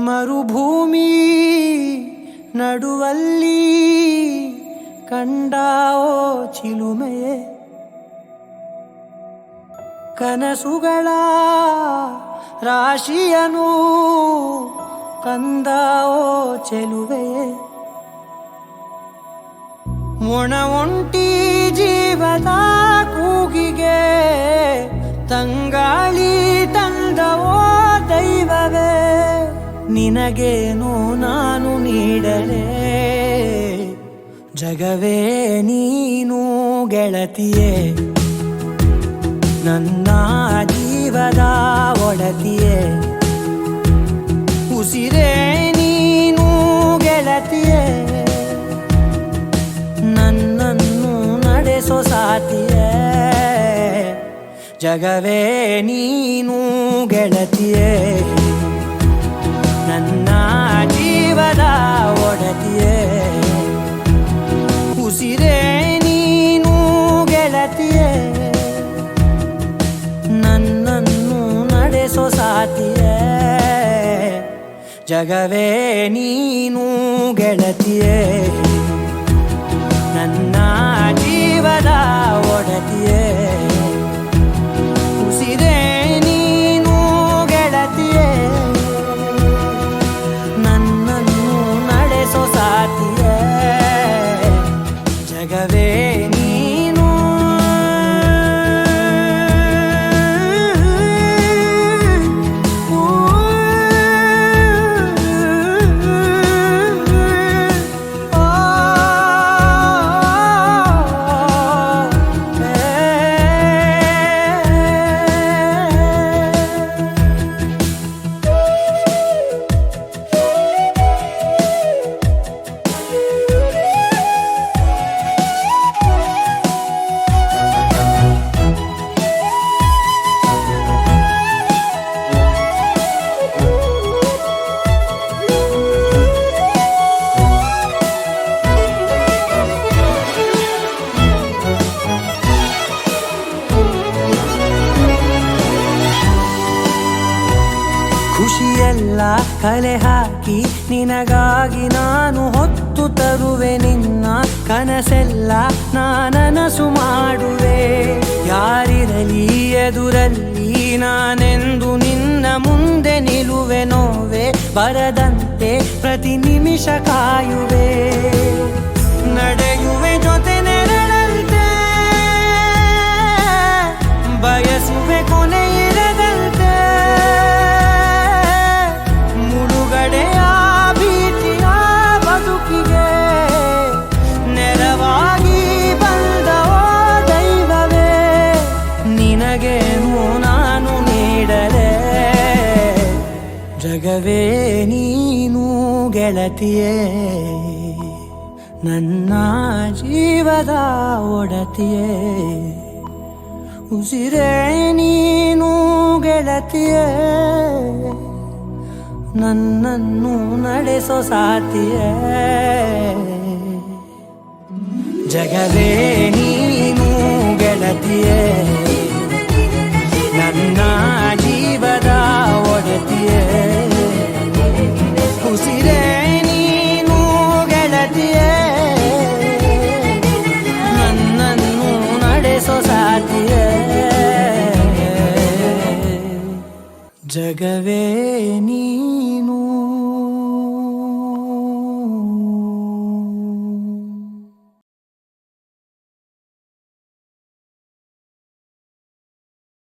ಮರುಭೂಮಿ ನಡುವಲ್ಲಿ ಕಂಡಾವೋ ಚಿಲುಮೆಯೇ, ಕನಸುಗಳ ರಾಶಿಯನು ತಂದಾವೋ ಚೆಲುವೆಯೇ, ಒಣ ಒಂಟಿ ಜೀವದ ಕೂಗಿಗೆ ತಂಗಾಳಿ ತಂದವೋ ದೈವವೇ, ನಿನಗೇನು ನಾನು ನೀಡಲೇ ಜಗವೇ ನೀನು ಗೆಳತಿಯೇ, ನನ್ನ ಜೀವದ ಒಡತಿಯೇ, ಉಸಿರೇ ನೀನು ಗೆಳತಿಯೇ, ನನ್ನನ್ನು ನಡೆಸೋ ಸಾತಿಯೇ, ಜಗವೇ ನೀನು ಗೆಳತಿಯೇ, ನನ್ನ ಜೀವದ ಒಡತಿಯೇ, ಉಸಿರೇ ನೀನು ಗೆಳತಿಯೇ, ನನ್ನನ್ನು ನಡೆಸೋ ಸಾತಿಯೇ, ಜಗವೇ ನೀನು ಗೆಳತಿಯೇ, ನನ್ನ ಜೀವದ ಒಡತಿಯೇ, ಉಸಿರೇ ನೀನು ಗೆಳತಿಯೇ, ನನ್ನನ್ನು ನಡೆಸೋ ಸಾತಿಯೇ, ಜಗವೇ ನೀನು. ಖುಷಿಯೆಲ್ಲ ಕಲೆ ಹಾಕಿ ನಿನಗಾಗಿ ನಾನು ಹೊತ್ತು ತರುವೆ, ನಿನ್ನ ಕನಸೆಲ್ಲ ನಾನನಸು ಮಾಡುವೆ, ಯಾರಿರಲಿ ಎದುರಲ್ಲಿ ನಾನೆಂದು ನಿನ್ನ ಮುಂದೆ ನಿಲ್ಲುವೆ, ನೋವೆ ಬರದಂತೆ ಪ್ರತಿ ನಿಮಿಷ ಕಾಯುವೆ, ನಡೆಯುವೆ ಜೊತೆ ನೆರಳಂತೆ, ಬಯಸುವೆ ಕೊನೆ ಇರದಂತೆ, ಮುಳುಗಡೆಯ ಭೀತಿಯ ಬದುಕಿಗೆ ನೆರವಾಗಿ ಬಂದವೋ ದೈವವೇ, ನಿನಗೇನು ನಾನು ನೀಡಲೇ ಜಗವೇ ನೀನು ಗೆಳತಿಯೇ, ನನ್ನ ಜೀವದ ಒಡತಿಯೇ, ಉಸಿರೇ ನೀನು ಗೆಳತಿಯೇ, ನನ್ನನ್ನು ನಡೆಸೋ ಸಾತಿಯೇ, ಜಗವೇ ನೀನು ಗೆಳತಿಯೇ, ನನ್ನ ಜೀವದ ಒಡತಿಯೇ.